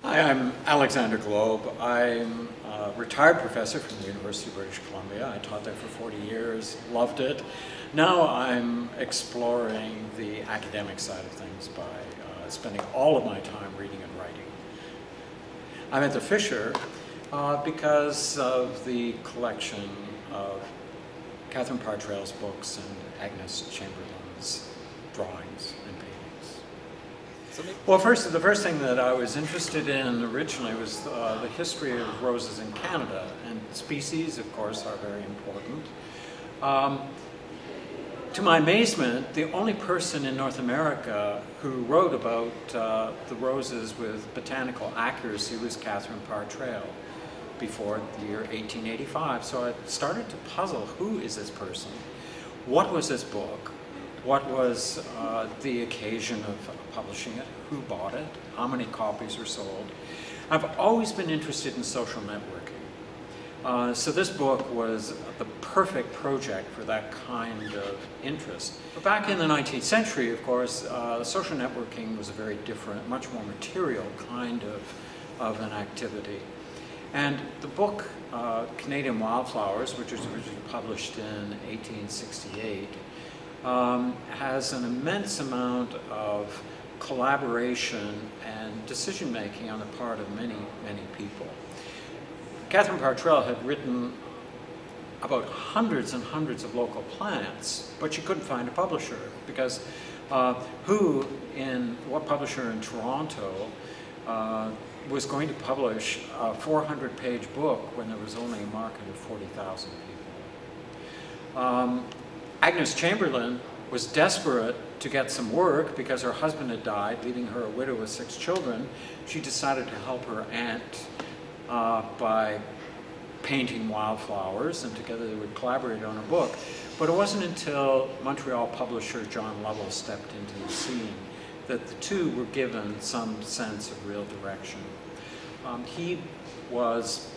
Hi, I'm Alexander Globe. I'm a retired professor from the University of British Columbia. I taught there for 40 years, loved it. Now I'm exploring the academic side of things by spending all of my time reading and writing. I'm at the Fisher because of the collection of Catherine Partrail's books and Agnes Chamberlain's drawings and paintings. Well, the first thing that I was interested in originally was the history of roses in Canada, and species, of course, are very important. To my amazement, the only person in North America who wrote about the roses with botanical accuracy was Catherine Partrail before the year 1885. So I started to puzzle, who is this person? What was this book? What was the occasion of publishing it? Who bought it? How many copies were sold? I've always been interested in social networking. So this book was the perfect project for that kind of interest. But back in the 19th century, of course, social networking was a very different, much more material kind of an activity. And the book, Canadian Wildflowers, which was originally published in 1868, has an immense amount of collaboration and decision-making on the part of many, many people. Catherine Partrail had written about hundreds and hundreds of local plants, but she couldn't find a publisher because what publisher in Toronto was going to publish a 400-page book when there was only a market of 40,000 people. Agnes Chamberlain was desperate to get some work because her husband had died, leaving her a widow with 6 children. She decided to help her aunt by painting wildflowers, and together they would collaborate on a book. But it wasn't until Montreal publisher John Lovell stepped into the scene that the two were given some sense of real direction. He was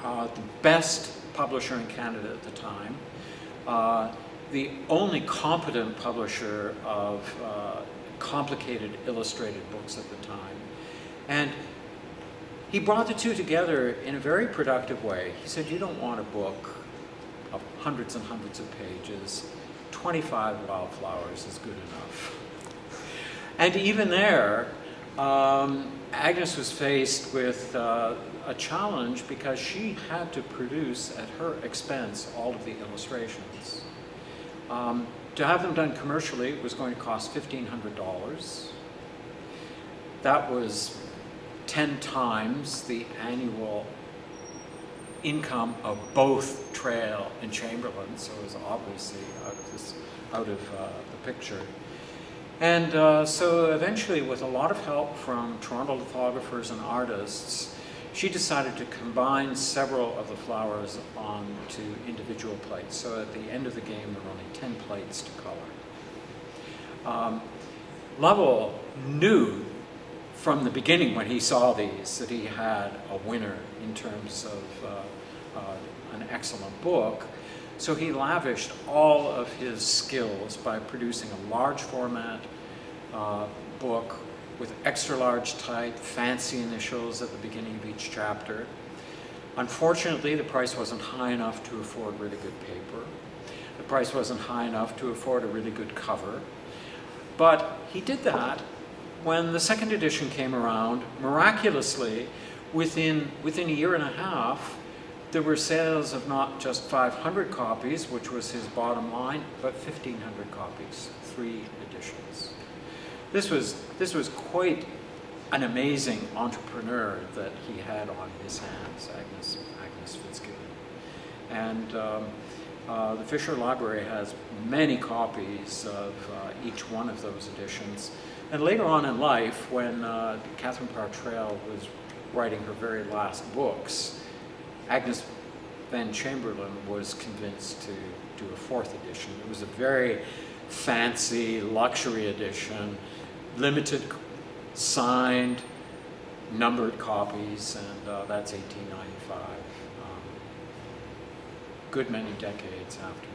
the best publisher in Canada at the time, the only competent publisher of complicated illustrated books at the time. And he brought the two together in a very productive way. He said, you don't want a book of hundreds and hundreds of pages. 25 wildflowers is good enough. And even there, Agnes was faced with a challenge because she had to produce at her expense all of the illustrations. To have them done commercially was going to cost $1,500. That was 10 times the annual income of both Trail and Chamberlain, so it was obviously out of the picture. And so eventually, with a lot of help from Toronto lithographers and artists, she decided to combine several of the flowers onto individual plates. So at the end of the game, there were only 10 plates to color. Lovell knew from the beginning when he saw these that he had a winner in terms of an excellent book. So he lavished all of his skills by producing a large format book with extra large type, fancy initials at the beginning of each chapter. Unfortunately, the price wasn't high enough to afford really good paper. The price wasn't high enough to afford a really good cover. But he did that. When the second edition came around, miraculously, within a year and a half, there were sales of not just 500 copies, which was his bottom line, but 1,500 copies, 3 editions. This was quite an amazing entrepreneur that he had on his hands, Agnes Fitzgibbon. And the Fisher Library has many copies of each one of those editions. And later on in life, when Catherine Partrail was writing her very last books, Agnes Van Chamberlain was convinced to do a 4th edition. It was a very fancy luxury edition, limited, signed, numbered copies, and that's 1895. Good many decades after